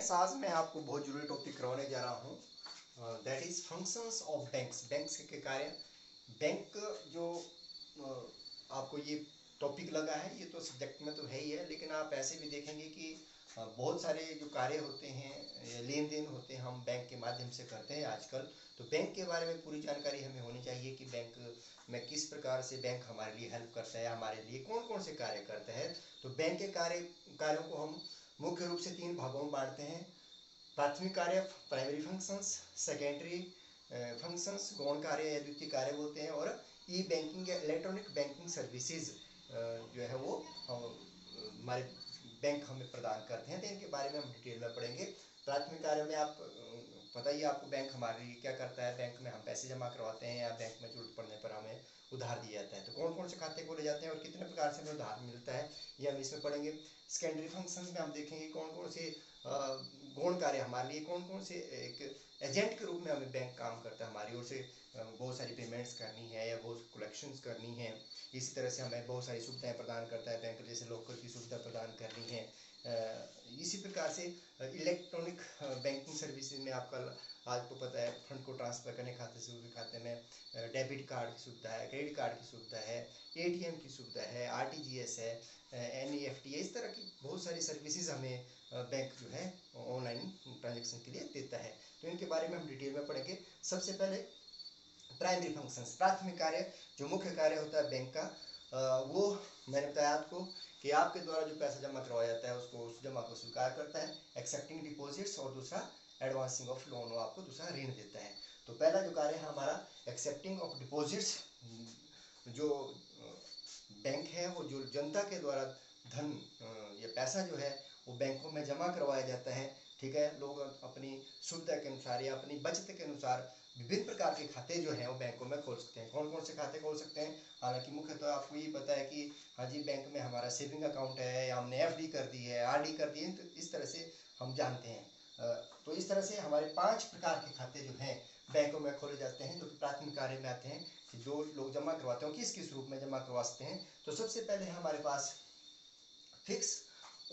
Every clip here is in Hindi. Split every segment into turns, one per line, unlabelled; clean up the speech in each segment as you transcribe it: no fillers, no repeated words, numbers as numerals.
फ्रेंड्स, आज मैं आपको बहुत जरूरी टॉपिक करवाने जा रहा हूँ, that is functions of banks. Banks के कार्य। बैंक जो आपको ये टॉपिक लगा है, ये तो सब्जेक्ट में तो है ही है, लेकिन आप ऐसे भी देखेंगे कि बहुत सारे जो कार्य होते हैं, लेन देन होते हैं, हम बैंक के माध्यम से करते हैं आजकल। तो बैंक के बारे में पूरी जानकारी हमें होनी चाहिए कि बैंक में किस प्रकार से बैंक हमारे लिए हेल्प करता है, हमारे लिए कौन कौन से कार्य करता है। तो बैंक के कार्यों को हम मुख्य रूप से 3 भागों में बांटते हैं। प्राथमिक कार्य, प्राइमरी फंक्शंस, सेकेंडरी फंक्शंस, गौण कार्य या द्वितीय कार्य बोलते हैं, और ई बैंकिंग या इलेक्ट्रॉनिक बैंकिंग सर्विसेज जो है वो हमारे बैंक हमें प्रदान करते हैं। तो इनके बारे में हम डिटेल में पढ़ेंगे। प्राथमिक कार्य में आप पता ही आपको बैंक हमारे लिए क्या करता है। बैंक में हम पैसे जमा करवाते हैं या बैंक में जरूरत पड़ने पर हमें उधार दिया जाता है। तो कौन कौन से खाते खोले जाते हैं और कितने प्रकार से हमें उधार मिलता है, ये हम इसमें पढ़ेंगे। सेकेंडरी फंक्शन में हम देखेंगे कौन कौन से गौण कार्य हमारे लिए, कौन कौन से एक एजेंट के रूप में हमें बैंक काम करता है। हमारी ओर से बहुत सारी पेमेंट्स करनी है या बहुत कलेक्शंस करनी है। इसी तरह से हमें बहुत सारी सुविधाएं प्रदान करता है बैंक, जैसे लॉकर की सुविधा प्रदान करनी है। इसी प्रकार से इलेक्ट्रॉनिक बैंकिंग सर्विसेज में आपका आपको पता है फंड को ट्रांसफर करने खाते से दूसरे खाते में डेबिट कार्ड की सुविधा है, क्रेडिट कार्ड की सुविधा है, एटीएम की सुविधा है, आरटीजीएस है, एनईएफटी है। इस तरह की बहुत सारी सर्विसेज हमें बैंक जो है ऑनलाइन ट्रांजेक्शन के लिए देता है। तो इनके बारे में हम डिटेल में पढ़ेंगे। सबसे पहले प्राइमरी फंक्शंस, प्राथमिक कार्य। जो मुख्य कार्य होता है बैंक का, वो मैंने बताया आपको कि आपके द्वारा जो पैसा जमा करवाया जाता है उसको, उस जमा को स्वीकार करता है, एक्सेप्टिंग डिपॉजिट्स, और दूसरा एडवांसिंग ऑफ लोन, वो आपको दूसरा ऋण देता है। तो पहला जो कार्य है हमारा एक्सेप्टिंग ऑफ डिपॉजिट्स। जो बैंक है वो जो जनता के द्वारा धन या पैसा जो है वो बैंकों में जमा करवाया जाता है। ठीक है, लोग अपनी सुविधा के अनुसार या अपनी बचत के अनुसार विभिन्न प्रकार के खाते जो हैं वो बैंकों में खोल सकते हैं। कौन कौन से खाते खोल सकते हैं? हालांकि मुख्य तो आपको ये पता है कि हाँ जी, बैंक में हमारा सेविंग अकाउंट है या हमने एफडी कर दी है, आरडी कर दी है, तो इस तरह से हम जानते हैं। तो इस तरह से हमारे 5 प्रकार के खाते जो हैं बैंकों में खोले जाते हैं, जो कि प्राथमिक कार्य में आते हैं कि जो लोग जमा करवाते हैं किस किस रूप में जमा करवा सकते हैं। तो सबसे पहले है हमारे पास फिक्स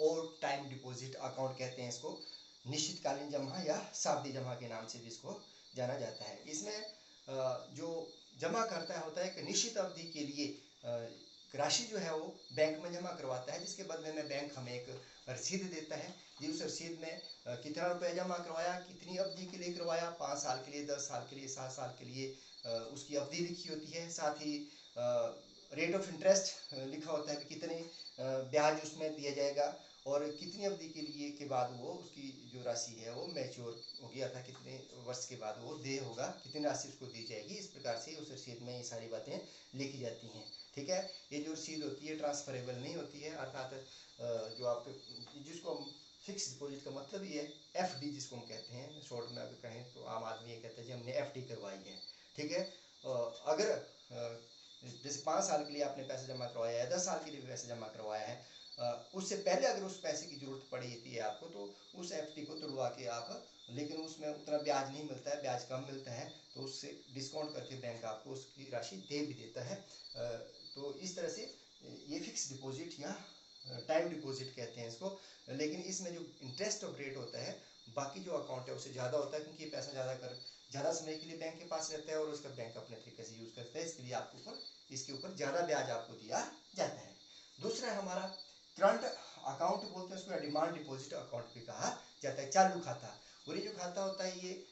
और टाइम डिपॉजिट अकाउंट कहते हैं इसको, निश्चितकालीन जमा या सावधि जमा के नाम से भी इसको जाना जाता है। इसमें जो जमा करता है होता है कि निश्चित अवधि के लिए राशि जो है वो बैंक में जमा करवाता है, जिसके बदले में बैंक हमें एक रसीद देता है। जी, उस रसीद में कितना रुपया जमा करवाया, कितनी अवधि के लिए करवाया, 5 साल के लिए, 10 साल के लिए, 7 साल के लिए, उसकी अवधि लिखी होती है। साथ ही रेट ऑफ इंटरेस्ट लिखा होता है कि कितने ब्याज उसमें दिया जाएगा और कितनी अवधि के लिए के बाद वो उसकी जो राशि है वो मैच्योर हो गया था, कितने वर्ष के बाद वो दे होगा, कितनी राशि उसको दी जाएगी। इस प्रकार से उस रसीद में ये सारी बातें लिखी जाती हैं। ठीक है, ये जो रसीद होती है ट्रांसफरेबल नहीं होती है, अर्थात जो आपके जिसको हम फिक्स डिपॉजिट का मतलब ये है, एफडी जिसको हम कहते हैं, शॉर्ट में अगर कहें तो आम आदमी ये कहता है जी हमने एफडी करवाई है। ठीक है, अगर जैसे 5 साल के लिए आपने पैसे जमा करवाया है, 10 साल के लिए पैसे जमा करवाया है, उससे पहले अगर उस पैसे की जरूरत पड़ी थी आपको, तो उस एफडी को तुड़वा के आप, लेकिन उसमें उतना ब्याज नहीं मिलता है, ब्याज कम मिलता है, तो उससे डिस्काउंट करके बैंक आपको उसकी राशि दे भी देता है। तो इस तरह से ये फिक्स डिपॉजिट या टाइम डिपॉजिट कहते हैं इसको। लेकिन इसमें जो इंटरेस्ट ऑफ रेट होता है बाकी जो अकाउंट है उससे ज़्यादा होता है, क्योंकि ये पैसा ज़्यादा समय के लिए बैंक के पास रहता है और उसका बैंक अपने तरीके से यूज़ करता है, इसके लिए आपको इसके ऊपर ज़्यादा ब्याज आपको दिया जाता है। दूसरा है हमारा करंट अकाउंट बोलते हैं उसको, या डिमांड डिपॉजिट अकाउंट भी कहा जाता है, चालू खाता। और ये जो खाता होता है ये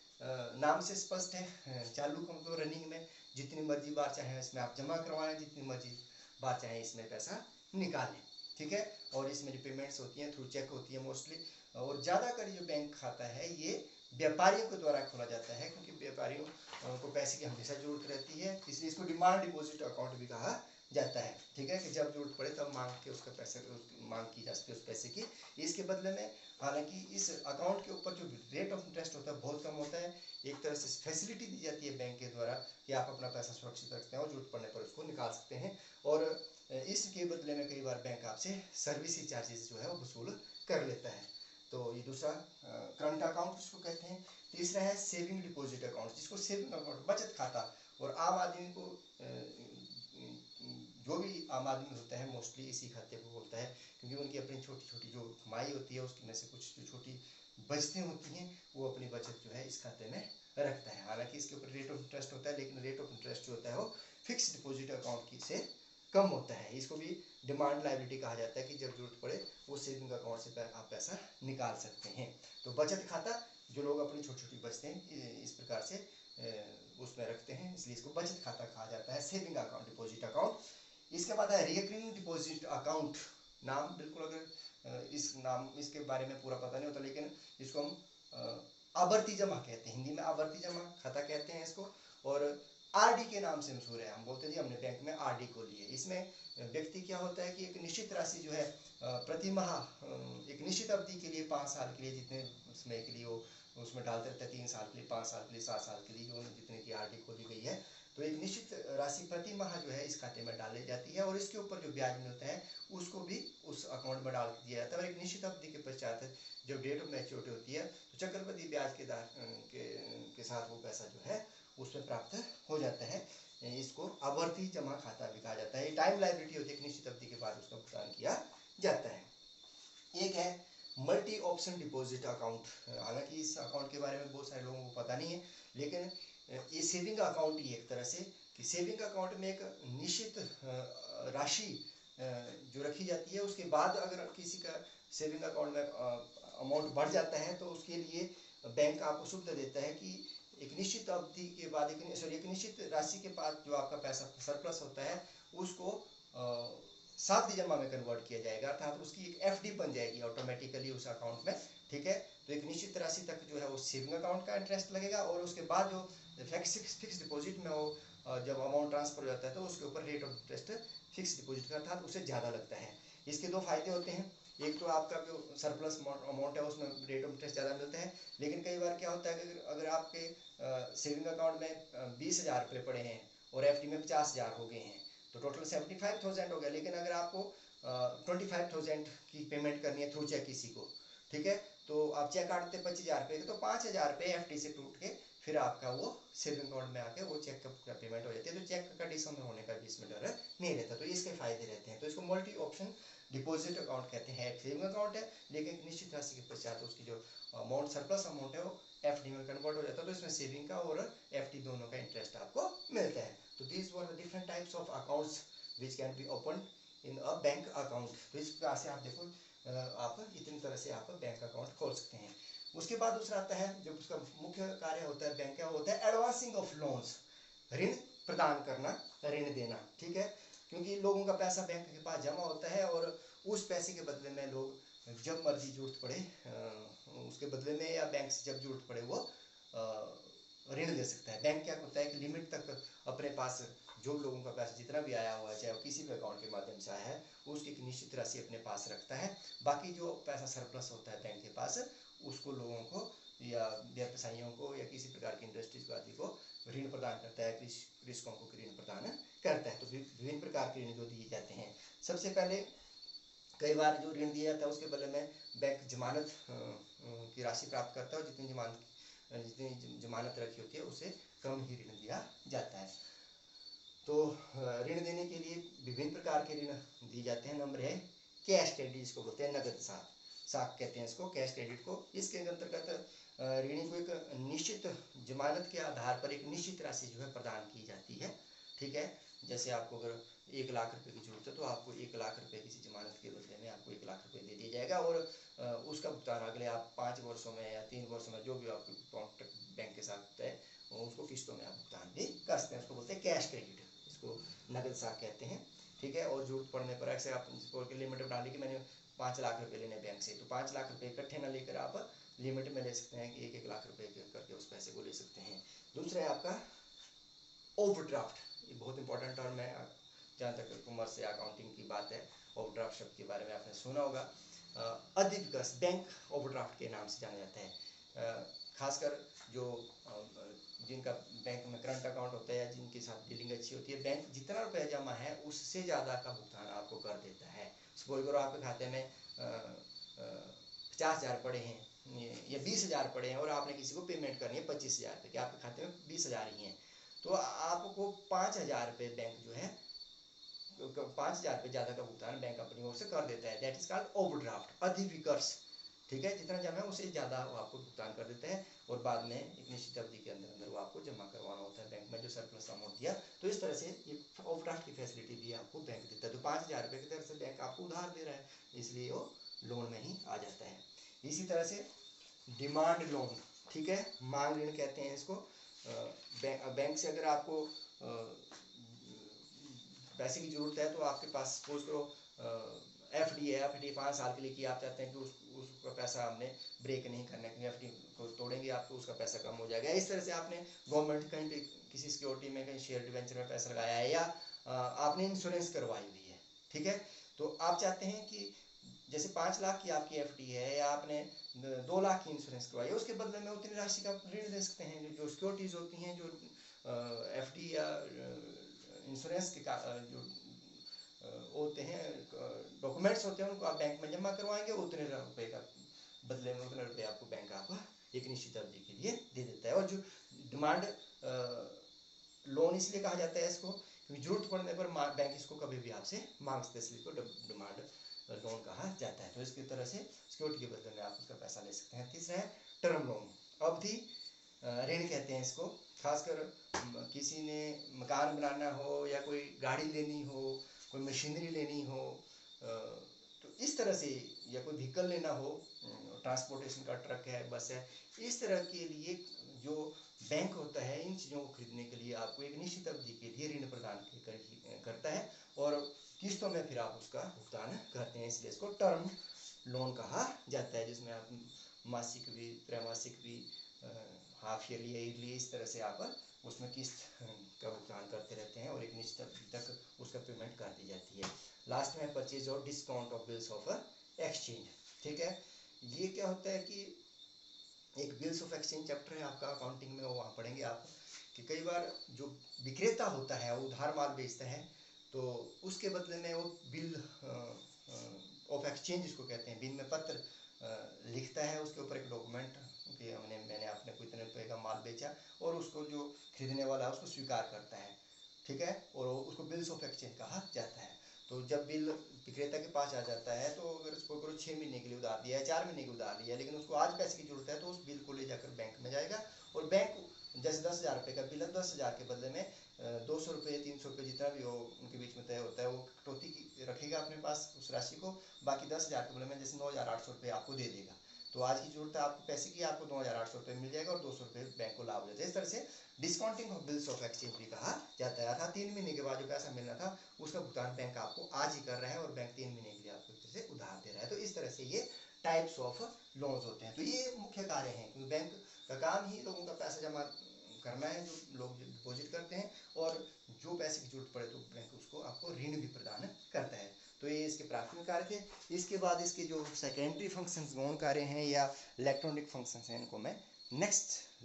नाम से स्पष्ट है, चालू का मतलब रनिंग में, जितनी मर्जी बार चाहे इसमें आप जमा करवाएं, जितनी मर्जी बार चाहे इसमें पैसा निकालें। ठीक है, और इसमें जो पेमेंट्स होती हैं थ्रू चेक होती है मोस्टली, और ज़्यादातर जो बैंक खाता है ये व्यापारियों के द्वारा खोला जाता है, क्योंकि व्यापारियों को पैसे की हमेशा जरूरत रहती है, इसलिए इसको डिमांड डिपॉजिट अकाउंट भी कहा जाता है। ठीक है, कि जब जरूरत पड़े तब मांग के उसका पैसे मांग की जा सकती है उस पैसे की। इसके बदले में हालांकि इस अकाउंट के ऊपर जो रेट ऑफ इंटरेस्ट होता है बहुत कम होता है। एक तरह से फैसिलिटी दी जाती है बैंक के द्वारा कि आप अपना पैसा सुरक्षित रखते हैं और जरूरत पड़ने पर उसको निकाल सकते हैं, और इसके बदले में कई बार बैंक आपसे सर्विस चार्जेस जो है वो वसूल कर लेता है। तो ये दूसरा करंट अकाउंट जिसको कहते हैं। तीसरा है सेविंग डिपॉजिट अकाउंट, जिसको सेविंग अकाउंट बचत खाता, और आम आदमी को जो भी आम आदमी होता है मोस्टली इसी खाते को बोलता है, क्योंकि उनकी अपनी छोटी छोटी जो कमाई होती है उसमें से कुछ जो छोटी बचतें होती हैं वो अपनी बचत जो है इस खाते में रखता है। हालांकि इसके ऊपर रेट ऑफ इंटरेस्ट होता है, लेकिन रेट ऑफ इंटरेस्ट जो होता है वो फिक्स डिपॉजिट अकाउंट की से कम होता है। इसको भी डिमांड लायबिलिटी कहा जाता है कि जब जरूरत पड़े वो सेविंग अकाउंट से आप पैसा निकाल सकते हैं। तो बचत खाता जो लोग अपनी छोटी छोटी बचतें इस प्रकार से उसमें रखते हैं, इसलिए इसको बचत खाता कहा जाता है, सेविंग अकाउंट, डिपॉजिट अकाउंट। इसके बाद है रिकरिंग डिपॉजिट अकाउंट। नाम बिल्कुल अगर इस नाम इसके बारे में पूरा पता नहीं होता, लेकिन इसको हम आवर्ती जमा कहते हैं, हिंदी में आवर्ती जमा खाता कहते हैं इसको। और आरडी के नाम से मशहूर है। हम बोलते हैं जी हमने बैंक में आरडी को लिए। इसमें व्यक्ति क्या होता है कि एक निश्चित राशि जो है प्रति माह एक निश्चित अवधि के लिए 5 साल के लिए जितने समय के लिए वो उसमें डालते रहते हैं, 3 साल के लिए, 5 साल के लिए, 7 साल के लिए, जो जितने की आरडी खोली गई है, तो एक निश्चित राशि प्रति माह जो है इस खाते में डाली जाती है और इसके ऊपर जो ब्याज मिलता है उसको भी उस अकाउंट में डाल दिया जाता है। और एक निश्चित अवधि के पश्चात जब डेट ऑफ मैच्योरिटी होती है तो चक्रवृद्धि ब्याज के साथ वो पैसा जो है उसमें प्राप्त हो जाता है। इसको आवर्ती जमा खाता भी कहा जाता है। टाइम लायबिलिटी होती है, एक निश्चित अवधि के बाद उसका भुगतान किया जाता है। एक है मल्टी ऑप्शन डिपॉजिट अकाउंट। हालांकि इस अकाउंट के बारे में बहुत सारे लोगों को पता नहीं है, लेकिन ये सेविंग अकाउंट ही एक तरह से कि सेविंग अकाउंट में एक निश्चित राशि जो रखी जाती है, उसके बाद अगर किसी का सेविंग अकाउंट में अमाउंट बढ़ जाता है तो उसके लिए बैंक आपको सुविधा देता है कि एक निश्चित अवधि के बाद एक निश्चित राशि के बाद जो आपका पैसा सरप्लस होता है उसको सावधि जमा में कन्वर्ट किया जाएगा, अर्थात उसकी एक एफडी बन जाएगी ऑटोमेटिकली उस अकाउंट में। ठीक है, तो एक निश्चित राशि तक जो है वो सेविंग अकाउंट का इंटरेस्ट लगेगा और उसके बाद जो फिक्स डिपॉजिट में वो जब अमाउंट ट्रांसफर हो जाता है तो उसके ऊपर rate of interest fix deposit का अर्थात उससे ज़्यादा लगता है। इसके दो फायदे होते हैं, एक तो आपका जो सरप्लस अमाउंट है उसमें रेट ऑफ इंटरेस्ट ज़्यादा मिलता है, लेकिन कई बार क्या होता है कि अगर आपके सेविंग अकाउंट में 20,000 रुपये पड़े हैं और एफडी में 50,000 हो गए हैं तो टोटल 75,000 हो गया, लेकिन अगर आपको 25,000 की पेमेंट करनी है थ्रू चेक किसी को, ठीक है, तो आप चेक काटते 25,000 रुपये तो 5,000 रुपये एफडी से टूट के फिर आपका वो सेविंग अकाउंट में आके वो चेक का पेमेंट हो जाती है। तो चेक का डिसऑनर होने का भी इसमें डर नहीं रहता, तो इसके फायदे रहते हैं। तो इसको मल्टी ऑप्शन डिपॉजिट अकाउंट कहते हैं। एक सेविंग अकाउंट है, लेकिन निश्चित राशि के पश्चात उसकी जो अमाउंट सरप्लस अमाउंट है वो एफडी में कन्वर्ट हो जाता है, तो इसमें सेविंग का और एफडी दोनों का इंटरेस्ट आपको मिलता है। तो these were the different types of accounts which can be open in a bank account. तो इस प्रकार से आप देखो आप इतनी तरह से आप बैंक अकाउंट खोल सकते हैं। उसके बाद दूसरा आता है जो उसका मुख्य कार्य होता है बैंक का, होता है एडवांसिंग ऑफ लोन्स, ऋण प्रदान करना, ऋण देना। ठीक है, क्योंकि लोगों का पैसा बैंक के पास जमा होता है और उस पैसे के बदले में लोग जब मर्जी जरूरत पड़े उसके बदले में या बैंक से जब जरूरत पड़े वो ऋण ले सकता है। बैंक क्या होता है कि लिमिट तक अपने पास जो लोगों का पैसा जितना भी आया हुआ है, चाहे किसी भी अकाउंट के माध्यम से आया है, उसकी एक निश्चित राशि अपने पास रखता है। बाकी जो पैसा सरप्लस होता है बैंक के पास उसको लोगों को या व्यवसायियों को या किसी प्रकार की इंडस्ट्रीज आदि को ऋण प्रदान करता है, कृषकों को ऋण प्रदान करता है। तो विभिन्न प्रकार के ऋण जो दिए जाते हैं, सबसे पहले कई बार जो ऋण दिया जाता है उसके बदले में बैंक जमानत की राशि प्राप्त करता है और जितनी जमानत रखी होती है उससे कम ही ऋण दिया जाता है। तो ऋण देने के लिए विभिन्न प्रकार के ऋण दिए जाते हैं। नंबर है कैश क्रेडिट, जिसको बोलते हैं नगद साख कहते हैं इसको, कैश क्रेडिट को। इसके अंतर्गत ऋणी को एक निश्चित जमानत के आधार पर एक निश्चित राशि जो है प्रदान की जाती है। ठीक है, जैसे आपको अगर 1 लाख रुपए की जरूरत है तो आपको 1 लाख रुपए किसी जमानत के बदले में आपको 1 लाख रुपए दे दिया जाएगा और उसका भुगतान अगले आप 5 वर्षों में या 3 वर्षों में जो भी आपको कॉन्ट्रैक्ट बैंक के साथ है उसको किस्तों में आप भुगतान भी कर सकते हैं। उसको बोलते हैं कैश क्रेडिट, इसको नगद साख कहते हैं। ठीक है, और जरूरत पड़ने पर ऐसे आप लिमिट डाली कि मैंने 5 लाख रुपए लेने बैंक से, तो 5 लाख रुपए इकट्ठे ना लेकर आप लिमिट में ले सकते हैं कि 1-1 लाख रुपए करके उस पैसे को ले सकते हैं। दूसरा है आपका ओवरड्राफ्ट, ये बहुत इंपॉर्टेंट टर्म है जहाँ तक कॉमर्स या अकाउंटिंग की बात है। ओवरड्राफ्ट शब्द के बारे में आपने सुना होगा। अधिविकस बैंक ओवरड्राफ्ट के नाम से जाना जाता है। खासकर जो जिनका बैंक में करंट अकाउंट होता है या जिनके साथ डीलिंग अच्छी होती है, बैंक जितना रुपया जमा है उससे ज़्यादा का भुगतान आपको कर देता है। सपोज करो आपके खाते में 50,000 पड़े हैं या 20,000 पड़े हैं और आपने किसी को पेमेंट करनी है 25,000 रुपये की, आपके खाते में 20,000 ही हैं, तो आपको 5,000 रुपये बैंक जो है 5,000 रुपये ज़्यादा का भुगतान बैंक अपनी ओर से कर देता है, दैट इज कॉल्ड ओवरड्राफ्ट, अधिविकर्ष। ठीक है, जितना जमा है उससे ज़्यादा वो आपको भुगतान कर देता है और बाद में एक निश्चित अवधि के अंदर अंदर वो आपको जमा करवाना होता है बैंक में जो सरप्लस अमाउंट दिया। तो इस तरह से ये ओवरड्राफ्ट की फैसिलिटी भी आपको बैंक देता है। तो 5,000 रुपये की दर से बैंक आपको उधार दे रहा है, इसलिए वो लोन में ही आ जाता है। इसी तरह से डिमांड लोन, ठीक है, मांग ऋण कहते हैं इसको। बैंक से अगर आपको पैसे की जरूरत है तो आपके पास सपोज करो एफडी है, एफडी 5 साल के लिए की, आप चाहते हैं कि उसका पैसा हमने ब्रेक नहीं करना, क्योंकि एफडी को तोड़ेंगे आप तो उसका पैसा कम हो जाएगा। इस तरह से आपने गवर्नमेंट कहीं पे किसी सिक्योरिटी में, कहीं शेयर डिवेंचर में पैसा लगाया है, या आपने इंश्योरेंस करवाई हुई है, ठीक है, तो आप चाहते हैं कि जैसे 5 लाख की आपकी एफडी है या आपने 2 लाख की इंश्योरेंस करवाई है, उसके बदले में उतनी राशि का ऋण दे सकते हैं। जो सिक्योरिटीज होती हैं, जो एफडी या इंश्योरेंस के जो होते हैं डॉक्यूमेंट्स होते हैं, उनको आप बैंक में जमा करवाएंगे, उतने रुपए का बदले में उतने रुपए आपको बैंक आपको एक निश्चित अवधि के लिए दे देता है। और जो डिमांड लोन इसलिए कहा जाता है इसको, क्योंकि जरूरत पड़ने पर बैंक इसको कभी भी आपसे मांग सकते हैं, इसलिए इसको डिमांड लोन कहा जाता है। तो इसकी तरह से सिक्योरिटी के बदले में आप उसका पैसा ले सकते हैं। तीसरा है टर्म लोन, अवधि ऋण कहते हैं इसको। खासकर किसी ने मकान बनाना हो या कोई गाड़ी लेनी हो, कोई मशीनरी लेनी हो, तो इस तरह से, या कोई व्हीकल लेना हो, ट्रांसपोर्टेशन का ट्रक है, बस है, इस तरह के लिए जो बैंक होता है इन चीज़ों को खरीदने के लिए आपको एक निश्चित अवधि के लिए ऋण प्रदान करता है और किस्तों में फिर आप उसका भुगतान करते हैं, इसलिए इसको टर्म लोन कहा जाता है, जिसमें आप मासिक भी, त्रैमासिक भी, हाफ ईयरली या ईयरली, इस तरह से आप उसमें किस्त का भुगतान करते रहते हैं और एक निश्चित अवधि तक उसका पेमेंट कर दी जाती है। लास्ट में परचेज और discount of bills of exchange, ठीक है, ये क्या होता है कि एक बिल्स ऑफ एक्सचेंज चैप्टर है आपका अकाउंटिंग में, वहाँ पढ़ेंगे आप कि कई बार जो विक्रेता होता है वो उधार माल बेचता है, तो उसके बदले में वो बिल ऑफ एक्सचेंज इसको कहते हैं, बिल में पत्र लिखता है, उसके ऊपर एक डॉक्यूमेंट कि मैंने आपने कोई इतने रुपये का माल बेचा, और उसको जो खरीदने वाला है उसको स्वीकार करता है, ठीक है, और उसको बिल्स ऑफ एक्सचेंज कहा जाता है। तो जब बिल विक्रेता के पास आ जाता है, तो अगर उसको करो 6 महीने के लिए उधार दिया है, 4 महीने की उधार लिया है, लेकिन उसको आज पैसे की जरूरत है, तो उस बिल को ले जाकर बैंक में जाएगा और बैंक जैसे 10,000 रुपये का बिल है, 10,000 के बदले में 200 रुपये 300 रुपये जितना भी हो उनके बीच में तय होता है, वो कटौती की रखेगा अपने पास उस राशि को, बाकी 10,000 के बदले में जैसे 9,800 रुपये आपको दे देगा। तो आज की जरूरत है आपको पैसे की, आपको 9,800 रुपये मिल जाएगा और 200 रुपये बैंक को लाभ हो जाता है। इस तरह से discounting of bills of exchange भी कहा जाता है, अर्थात 3 महीने के बाद जो पैसा मिलना था उसका भुगतान बैंक आपको आज ही कर रहा है और बैंक 3 महीने के लिए आपको एक तरह से उधार दे रहा है। तो इस तरह से ये टाइप्स ऑफ लोन्स होते हैं। तो ये मुख्य कार्य हैं, क्योंकि बैंक का काम ही लोगों का पैसा जमा करना है, जो लोग डिपॉजिट करते हैं, और जो पैसे की जरूरत पड़े तो बैंक उसको आपको ऋण भी प्रदान करता है। तो ये इसके प्राथमिक कार्य थे। इसके बाद इसके जो सेकेंडरी फंक्शंस गौण कार्य हैं या इलेक्ट्रॉनिक फंक्शंस हैं, इनको मैं नेक्स्ट